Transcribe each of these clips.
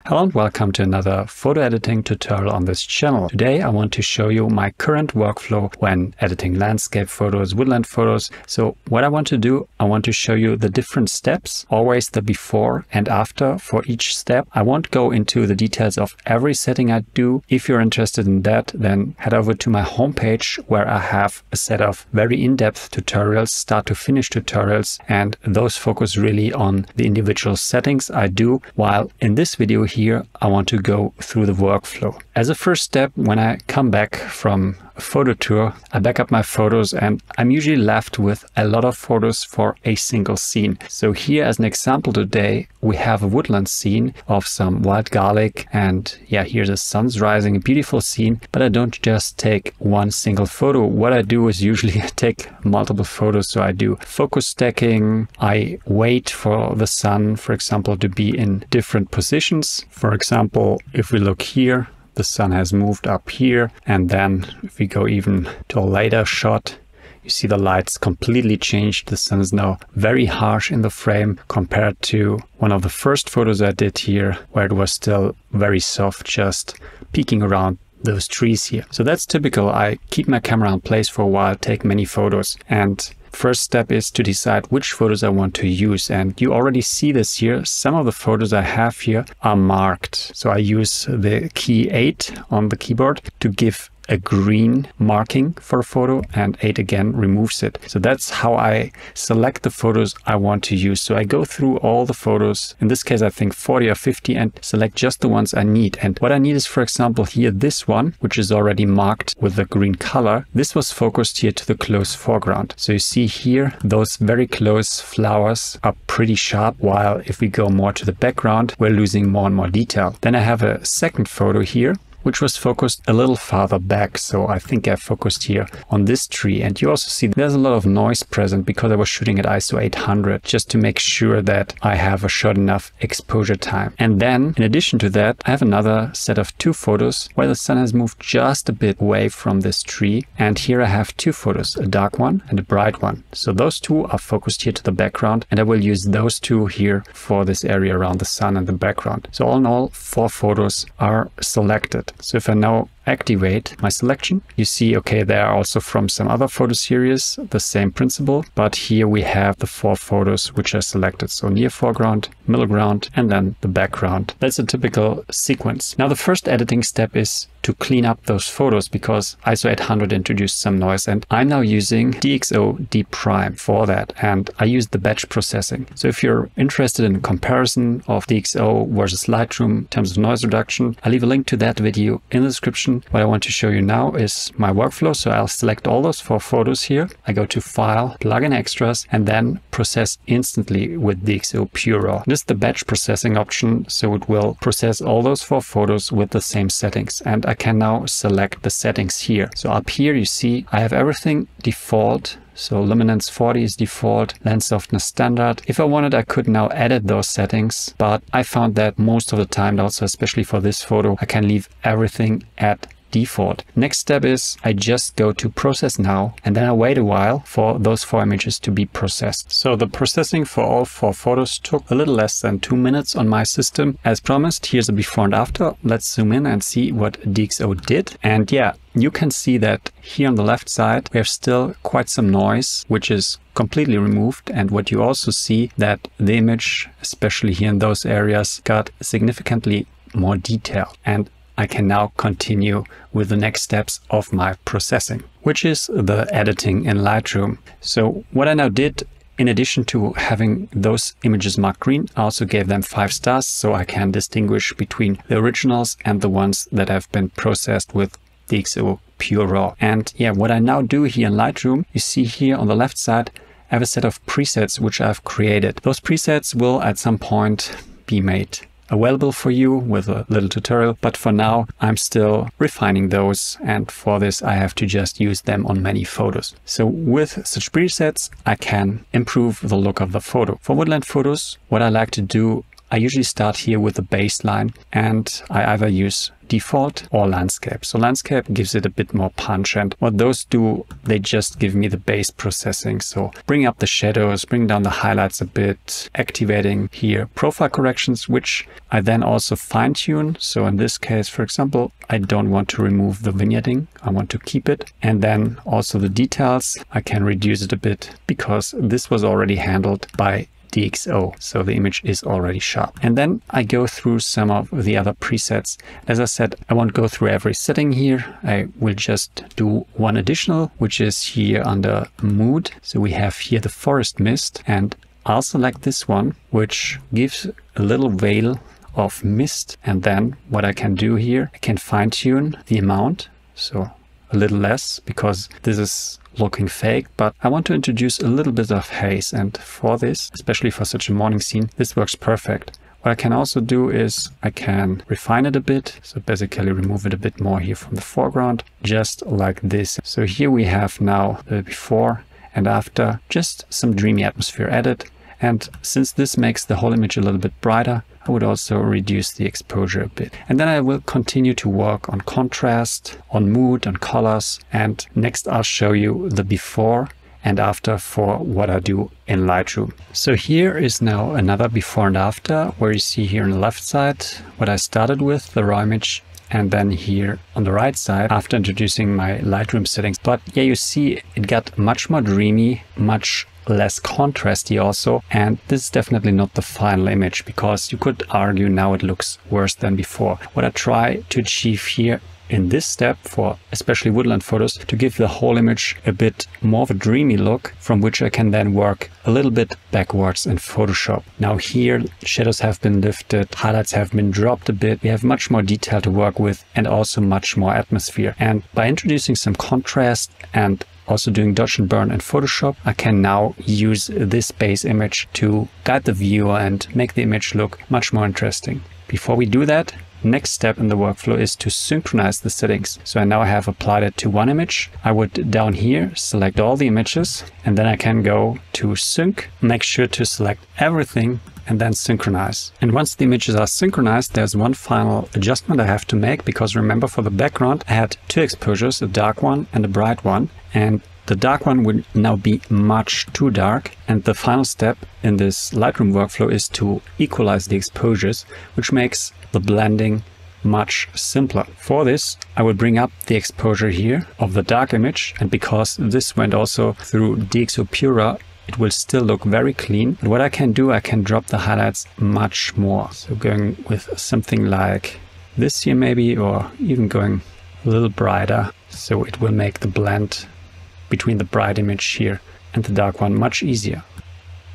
Hello and welcome to another photo editing tutorial on this channel. Today I want to show you my current workflow when editing landscape photos, woodland photos. So what I want to do, I want to show you the different steps, always the before and after for each step. I won't go into the details of every setting I do. If you're interested in that, then head over to my homepage where I have a set of very in-depth tutorials, start to finish tutorials, and those focus really on the individual settings I do, while in this video here, I want to go through the workflow. As a first step, when I come back from a photo tour, I back up my photos and I'm usually left with a lot of photos for a single scene. So here as an example today, we have a woodland scene of some wild garlic, and yeah, here the sun's rising, a beautiful scene, but I don't just take one single photo. What I do is usually take multiple photos. So I do focus stacking, I wait for the sun, for example, to be in different positions. For example, if we look here, the sun has moved up here, and then if we go even to a later shot, you see the lights completely changed. The sun is now very harsh in the frame compared to one of the first photos I did here, where it was still very soft, just peeking around those trees here. So that's typical. I keep my camera in place for a while, take many photos, and first step is to decide which photos I want to use. And you already see this here. Some of the photos I have here are marked. So I use the key 8 on the keyboard to give a green marking for a photo, and 8 again removes it. So that's how I select the photos I want to use. So I go through all the photos, in this case I think 40 or 50, and select just the ones I need. And what I need is, for example, here this one, which is already marked with the green color. This was focused here to the close foreground. So you see here those very close flowers are pretty sharp, while if we go more to the background, we're losing more and more detail. Then I have a second photo here, which was focused a little farther back. So I think I focused here on this tree. And you also see there's a lot of noise present because I was shooting at ISO 800 just to make sure that I have a short enough exposure time. And then in addition to that, I have another set of 2 photos where the sun has moved just a bit away from this tree. And here I have 2 photos, a dark one and a bright one. So those 2 are focused here to the background, and I will use those 2 here for this area around the sun and the background. So all in all, 4 photos are selected. So if I now activate my selection, you see, okay, they are also from some other photo series, the same principle, but here we have the 4 photos which are selected. So near foreground, middle ground, and then the background. That's a typical sequence. Now the first editing step is to clean up those photos because ISO 800 introduced some noise, and I'm now using DXO D Prime for that, and I use the batch processing. So if you're interested in a comparison of DXO versus Lightroom in terms of noise reduction, I'll leave a link to that video in the description. What I want to show you now is my workflow. So I'll select all those 4 photos here. I go to File, Plugin Extras, and then process instantly with DXO PureRAW. This is the batch processing option, so it will process all those 4 photos with the same settings. And I can now select the settings here. So up here you see I have everything default. So luminance 40 is default, lens softness standard. If I wanted, I could now edit those settings, but I found that most of the time, also especially for this photo, I can leave everything at default. Next step is I just go to process now, and then I wait a while for those 4 images to be processed. So the processing for all 4 photos took a little less than 2 minutes on my system. As promised, here's a before and after. Let's zoom in and see what DXO did. And yeah, you can see that here on the left side, we have still quite some noise, which is completely removed. And what you also see that the image, especially here in those areas, got significantly more detail. And I can now continue with the next steps of my processing, which is the editing in Lightroom. So what I now did, in addition to having those images marked green, I also gave them 5 stars so I can distinguish between the originals and the ones that have been processed with DXO PureRAW. And yeah, what I now do here in Lightroom, you see here on the left side, I have a set of presets which I've created. Those presets will at some point be made available for you with a little tutorial, but for now I'm still refining those, and for this I have to just use them on many photos. So with such presets I can improve the look of the photo. For woodland photos, what I like to do, I usually start here with the baseline, and I either use default or landscape. So landscape gives it a bit more punch, and what those do, they just give me the base processing. So bring up the shadows, bring down the highlights a bit, activating here profile corrections, which I then also fine tune. So in this case, for example, I don't want to remove the vignetting, I want to keep it. And then also the details, I can reduce it a bit because this was already handled by DXO, so the image is already sharp. And then I go through some of the other presets. As I said, I won't go through every setting here. I will just do one additional, which is here under mood. So we have here the forest mist, and I'll select this one, which gives a little veil of mist. And then what I can do here, I can fine tune the amount. So a little less because this is looking fake, but I want to introduce a little bit of haze, and for this, especially for such a morning scene, this works perfect. What I can also do is I can refine it a bit, so basically remove it a bit more here from the foreground, just like this. So here we have now the before and after, just some dreamy atmosphere added. And since this makes the whole image a little bit brighter, I would also reduce the exposure a bit. And then I will continue to work on contrast, on mood, on colors. And next I'll show you the before and after for what I do in Lightroom. So here is now another before and after, where you see here on the left side what I started with, the raw image. And then here on the right side, after introducing my Lightroom settings. But yeah, you see it got much more dreamy, much less contrasty also, and this is definitely not the final image, because you could argue now it looks worse than before. What I try to achieve here in this step, for especially woodland photos, to give the whole image a bit more of a dreamy look, from which I can then work a little bit backwards in Photoshop. Now here shadows have been lifted, highlights have been dropped a bit, we have much more detail to work with and also much more atmosphere. And by introducing some contrast and also doing dodge and burn in Photoshop, I can now use this base image to guide the viewer and make the image look much more interesting. Before we do that, next step in the workflow is to synchronize the settings. So I now have applied it to one image. I would down here select all the images, and then I can go to sync, make sure to select everything, and then synchronize. And once the images are synchronized, there's one final adjustment I have to make, because remember, for the background I had two exposures, a dark one and a bright one, and the dark one will now be much too dark. And the final step in this Lightroom workflow is to equalize the exposures, which makes the blending much simpler. For this, I will bring up the exposure here of the dark image, and because this went also through DXO PureRAW, it will still look very clean. But what I can do, I can drop the highlights much more. So going with something like this here maybe, or even going a little brighter. So it will make the blend between the bright image here and the dark one much easier.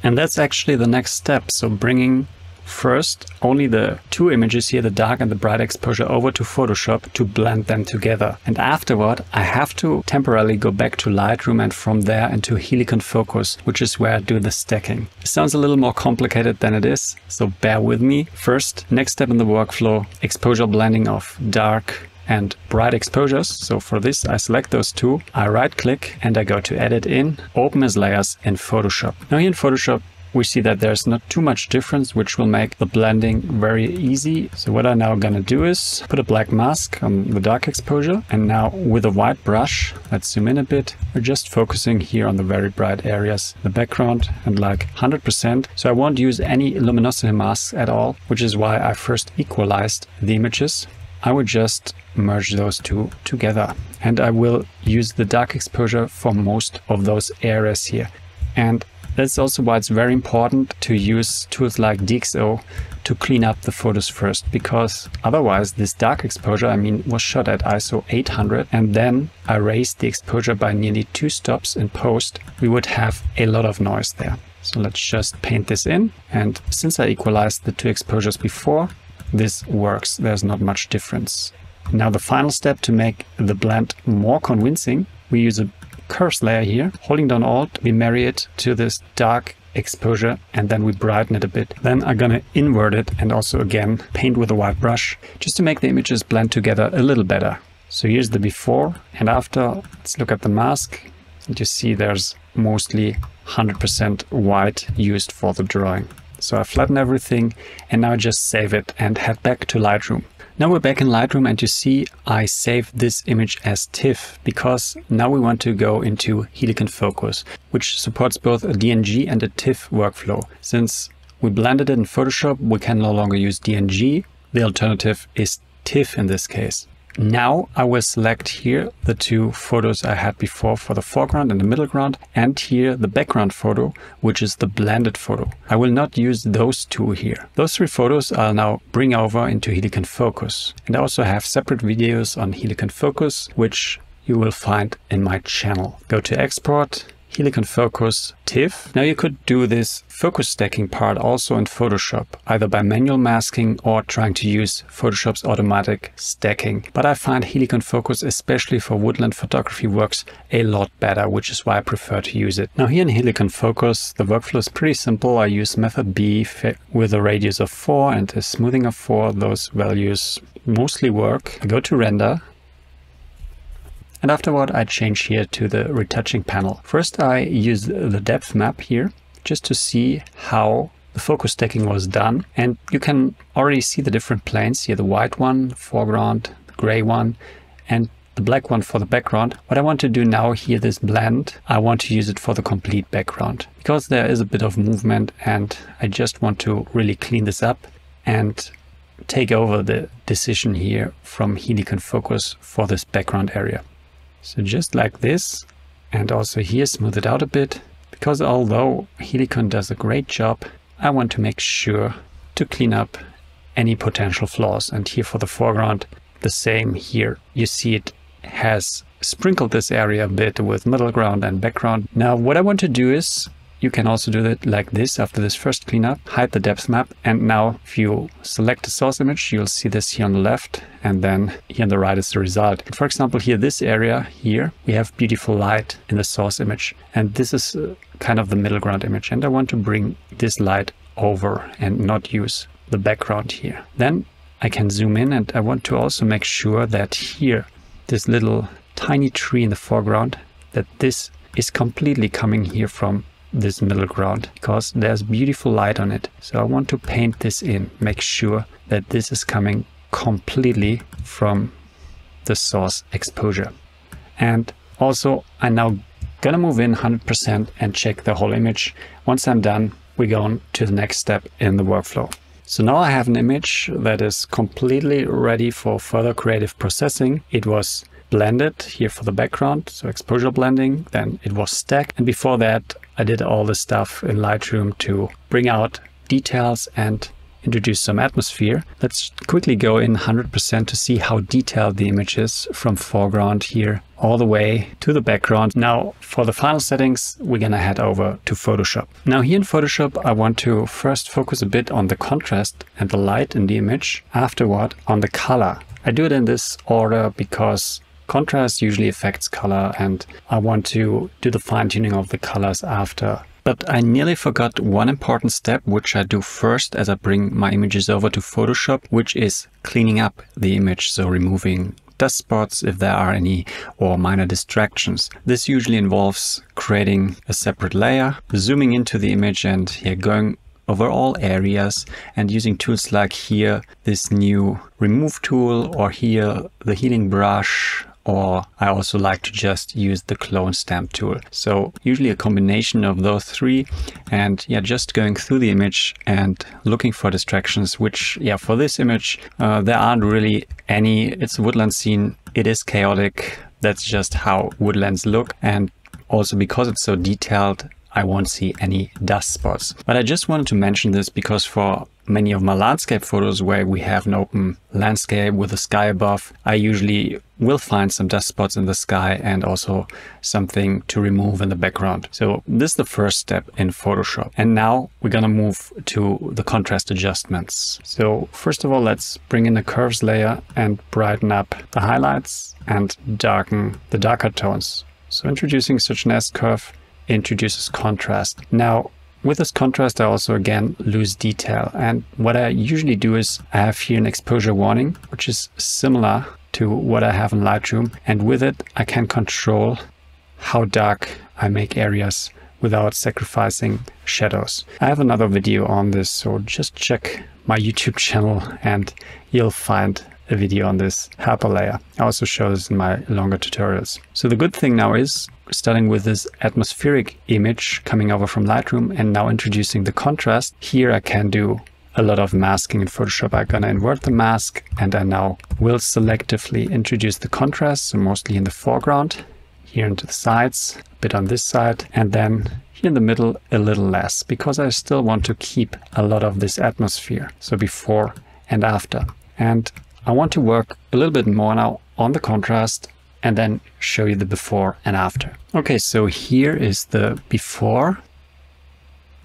And that's actually the next step. So bringing first only the two images here, the dark and the bright exposure, over to Photoshop to blend them together. And afterward, I have to temporarily go back to Lightroom and from there into Helicon Focus, which is where I do the stacking. It sounds a little more complicated than it is, so bear with me. First, next step in the workflow, exposure blending of dark and bright exposures. So for this, I select those two, I right click and I go to Edit in, Open as Layers in Photoshop. Now here in Photoshop, we see that there's not too much difference, which will make the blending very easy. So what I'm now gonna do is put a black mask on the dark exposure. And now with a white brush, let's zoom in a bit. We're just focusing here on the very bright areas, the background, and like 100%. So I won't use any luminosity masks at all, which is why I first equalized the images. I would just merge those two together, and I will use the dark exposure for most of those areas here. And that's also why it's very important to use tools like DXO to clean up the photos first, because otherwise this dark exposure, I mean, was shot at ISO 800, and then I raised the exposure by nearly 2 stops in post. We would have a lot of noise there. So let's just paint this in. And since I equalized the two exposures before, this works. There's not much difference. Now the final step to make the blend more convincing, we use a curves layer here. Holding down Alt, we marry it to this dark exposure and then we brighten it a bit. Then I'm gonna invert it and also again paint with a white brush just to make the images blend together a little better. So here's the before and after. Let's look at the mask. And you see there's mostly 100% white used for the drawing. So I flatten everything and now I just save it and head back to Lightroom. Now we're back in Lightroom and you see I saved this image as TIFF because now we want to go into Helicon Focus, which supports both a DNG and a TIFF workflow. Since we blended it in Photoshop, we can no longer use DNG. The alternative is TIFF in this case. Now I will select here the two photos I had before for the foreground and the middle ground, and here the background photo, which is the blended photo. I will not use those two here. Those three photos I'll now bring over into Helicon Focus. And I also have separate videos on Helicon Focus, which you will find in my channel. Go to Export, Helicon Focus, TIFF. Now you could do this focus stacking part also in Photoshop, either by manual masking or trying to use Photoshop's automatic stacking. But I find Helicon Focus, especially for woodland photography, works a lot better, which is why I prefer to use it. Now here in Helicon Focus, the workflow is pretty simple. I use method B with a radius of 4 and a smoothing of 4. Those values mostly work. I go to render. And afterward, I change here to the retouching panel. First, I use the depth map here just to see how the focus stacking was done. And you can already see the different planes here, the white one, foreground, the gray one, and the black one for the background. What I want to do now here, this blend, I want to use it for the complete background because there is a bit of movement and I just want to really clean this up and take over the decision here from Helicon Focus for this background area. So just like this, and also here smooth it out a bit, because although Helicon does a great job, I want to make sure to clean up any potential flaws. And here for the foreground, the same here. You see it has sprinkled this area a bit with middle ground and background. Now what I want to do is, you can also do it like this after this first cleanup, hide the depth map, and now if you select the source image, you'll see this here on the left, and then here on the right is the result. For example, here, this area here, we have beautiful light in the source image, and this is kind of the middle ground image, and I want to bring this light over and not use the background here. Then I can zoom in, and I want to also make sure that here, this little tiny tree in the foreground, that this is completely coming here from this middle ground because there's beautiful light on it. So I want to paint this in, make sure that this is coming completely from the source exposure. And also I'm now gonna move in 100% and check the whole image. Once I'm done, we go on to the next step in the workflow. So now I have an image that is completely ready for further creative processing. It was blended here for the background, so exposure blending, then it was stacked, and before that I did all the stuff in Lightroom to bring out details and introduce some atmosphere. Let's quickly go in 100% to see how detailed the image is from foreground here all the way to the background. Now for the final settings, we're gonna head over to Photoshop. Now here in Photoshop, I want to first focus a bit on the contrast and the light in the image, afterward on the color. I do it in this order because contrast usually affects color and I want to do the fine-tuning of the colors after. But I nearly forgot one important step, which I do first as I bring my images over to Photoshop, which is cleaning up the image, so removing dust spots if there are any, or minor distractions. This usually involves creating a separate layer, zooming into the image and here going over all areas and using tools like here, this new remove tool, or here the healing brush, or I also like to just use the clone stamp tool. So usually a combination of those three, and yeah, just going through the image and looking for distractions, which yeah, for this image there aren't really any. It's a woodland scene, it is chaotic, that's just how woodlands look, and also because it's so detailed I won't see any dust spots. But I just wanted to mention this because for many of my landscape photos where we have an open landscape with the sky above, I usually will find some dust spots in the sky and also something to remove in the background. So this is the first step in Photoshop. And now we're gonna move to the contrast adjustments. So first of all, let's bring in the curves layer and brighten up the highlights and darken the darker tones. So introducing such an S-curve introduces contrast. Now with this contrast I also again lose detail, and what I usually do is I have here an exposure warning which is similar to what I have in Lightroom, and with it I can control how dark I make areas without sacrificing shadows. I have another video on this, so just check my YouTube channel and you'll find a video on this helper layer. I also show this in my longer tutorials. So the good thing now is starting with this atmospheric image coming over from Lightroom and now introducing the contrast. Here I can do a lot of masking in Photoshop. I'm gonna invert the mask and I now will selectively introduce the contrast, so mostly in the foreground, here into the sides, a bit on this side, and then here in the middle a little less, because I still want to keep a lot of this atmosphere, so before and after. And I want to work a little bit more now on the contrast and then show you the before and after. Okay, so here is the before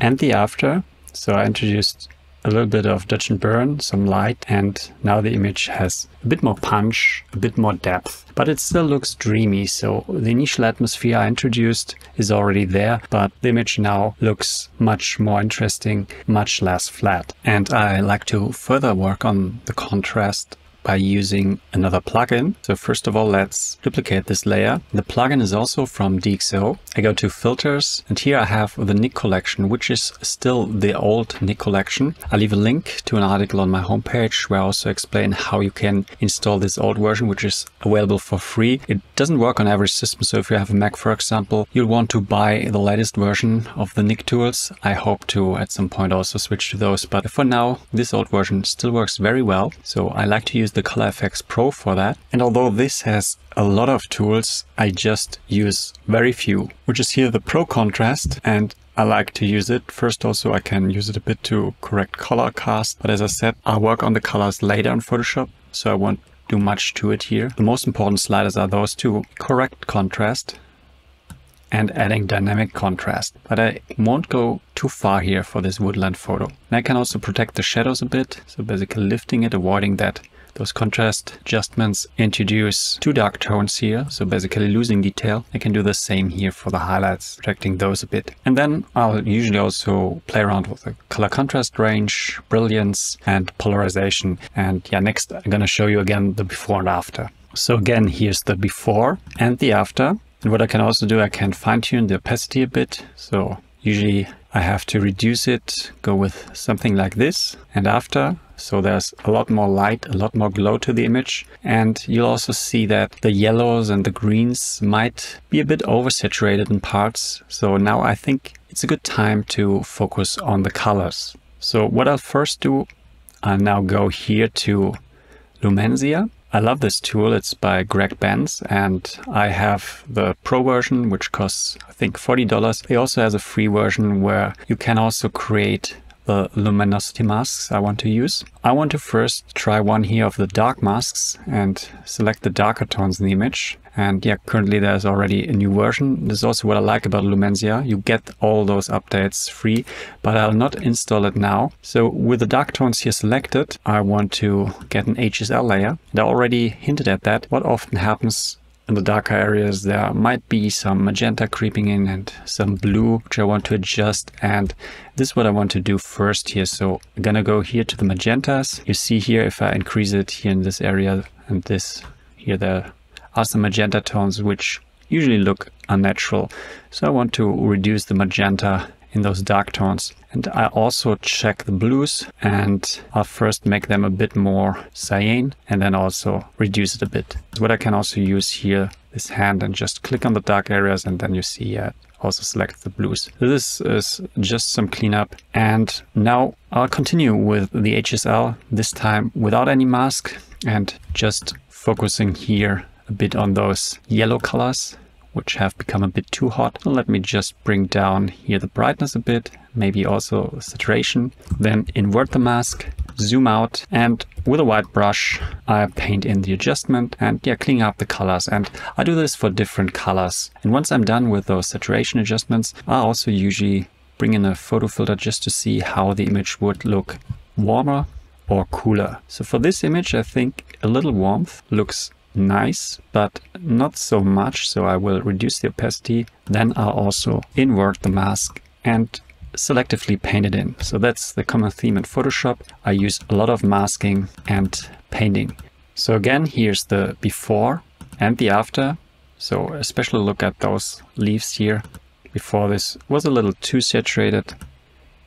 and the after. So I introduced a little bit of dodge and burn, some light, and now the image has a bit more punch, a bit more depth, but it still looks dreamy. So the initial atmosphere I introduced is already there, but the image now looks much more interesting, much less flat. And I like to further work on the contrast by using another plugin. So first of all, let's duplicate this layer. The plugin is also from DXO. I go to filters and here I have the Nik collection, which is still the old Nik collection. I leave a link to an article on my homepage where I also explain how you can install this old version, which is available for free. It doesn't work on every system. So if you have a Mac, for example, you'll want to buy the latest version of the Nik tools. I hope to at some point also switch to those, but for now, this old version still works very well. So I like to use the Color Efex Pro for that. And although this has a lot of tools, I just use very few, which is here the Pro contrast, and I like to use it. First also I can use it a bit to correct color cast, but as I said, I'll work on the colors later in Photoshop, so I won't do much to it here. The most important sliders are those two: correct contrast and adding dynamic contrast. But I won't go too far here for this woodland photo. And I can also protect the shadows a bit, so basically lifting it, avoiding that those contrast adjustments introduce two dark tones here, so basically losing detail. I can do the same here for the highlights, protecting those a bit. And then I'll usually also play around with the color contrast range, brilliance, and polarization. And yeah, next I'm gonna show you again the before and after. So again, here's the before and the after. And what I can also do, I can fine-tune the opacity a bit. So usually I have to reduce it, go with something like this, and after. So there's a lot more light, a lot more glow to the image. And you'll also see that the yellows and the greens might be a bit oversaturated in parts. So now I think it's a good time to focus on the colors. So what I'll first do, I'll now go here to Luminar. I love this tool. It's by Greg Benz, and I have the Pro version, which costs, I think, $40. He also has a free version where you can also create the luminosity masks I want to use. I want to first try one here of the dark masks and select the darker tones in the image. And yeah, currently there's already a new version. This is also what I like about Luminar. You get all those updates free, but I'll not install it now. So with the dark tones here selected, I want to get an HSL layer. And I already hinted at that. What often happens in the darker areas, there might be some magenta creeping in and some blue, which I want to adjust. And this is what I want to do first here. So I'm gonna go here to the magentas. You see here, if I increase it here in this area and this here, there are some magenta tones which usually look unnatural. So I want to reduce the magenta in those dark tones. And I also check the blues, and I'll first make them a bit more cyan and then also reduce it a bit. What I can also use here, this hand, and just click on the dark areas, and then you see also select the blues. This is just some cleanup. And now I'll continue with the HSL, this time without any mask, and just focusing here a bit on those yellow colors, which have become a bit too hot. So let me just bring down here the brightness a bit, maybe also saturation. Then invert the mask, zoom out, and with a white brush, I paint in the adjustment and yeah, clean up the colors. And I do this for different colors. And once I'm done with those saturation adjustments, I also usually bring in a photo filter just to see how the image would look warmer or cooler. So for this image, I think a little warmth looks nice, but not so much. So I will reduce the opacity. Then I'll also invert the mask and selectively paint it in. So that's the common theme in Photoshop. I use a lot of masking and painting. So again, here's the before and the after. So especially look at those leaves here. Before this was a little too saturated.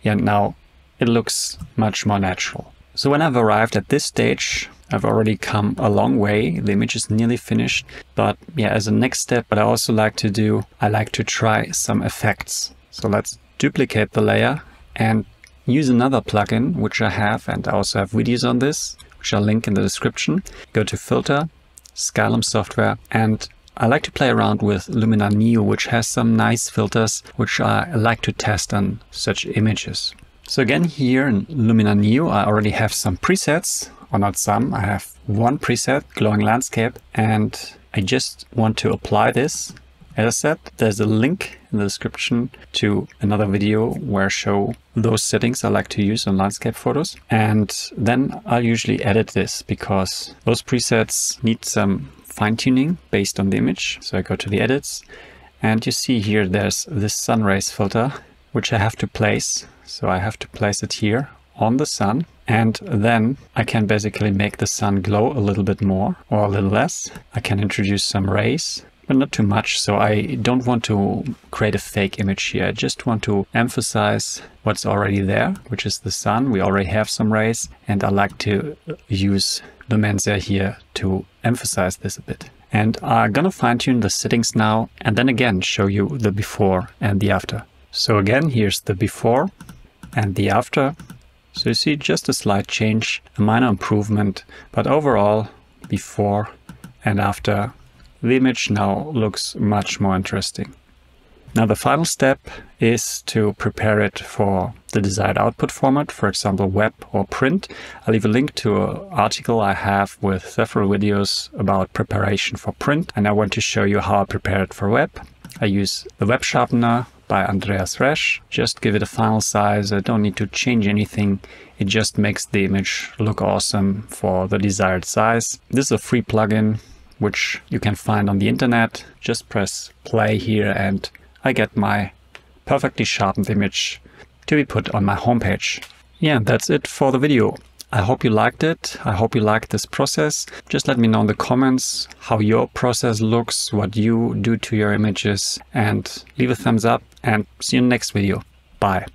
Yeah, now it looks much more natural. So when I've arrived at this stage, I've already come a long way. The image is nearly finished. But yeah, as a next step, what I also like to do, I like to try some effects. So let's duplicate the layer and use another plugin, which I have, and I also have videos on this, which I'll link in the description. Go to Filter, Skylum software, and I like to play around with Luminar Neo, which has some nice filters, which I like to test on such images. So again, here in Luminar Neo, I already have some presets, or not some, I have one preset, glowing landscape, and I just want to apply this. As I said, there's a link in the description to another video where I show those settings I like to use on landscape photos. And then I'll usually edit this because those presets need some fine-tuning based on the image. So I go to the edits, and you see here there's this sun rays filter, which I have to place. So I have to place it here on the sun, and then I can basically make the sun glow a little bit more or a little less. I can introduce some rays, but not too much. So I don't want to create a fake image here. I just want to emphasize what's already there, which is the sun. We already have some rays, and I like to use Lumensia here to emphasize this a bit. And I'm gonna fine tune the settings now, and then again show you the before and the after. So again, here's the before and the after. So you see just a slight change, a minor improvement, but overall, before and after, the image now looks much more interesting. Now the final step is to prepare it for the desired output format, for example web or print. I'll leave a link to an article I have with several videos about preparation for print, and I want to show you how I prepare it for web. I use the web sharpener by Andreas Resch. Just give it a final size. I don't need to change anything. It just makes the image look awesome for the desired size. This is a free plugin which you can find on the internet. Just press play here and I get my perfectly sharpened image to be put on my homepage. Yeah, that's it for the video. I hope you liked it. I hope you liked this process. Just let me know in the comments how your process looks, what you do to your images, and leave a thumbs up and see you in the next video. Bye.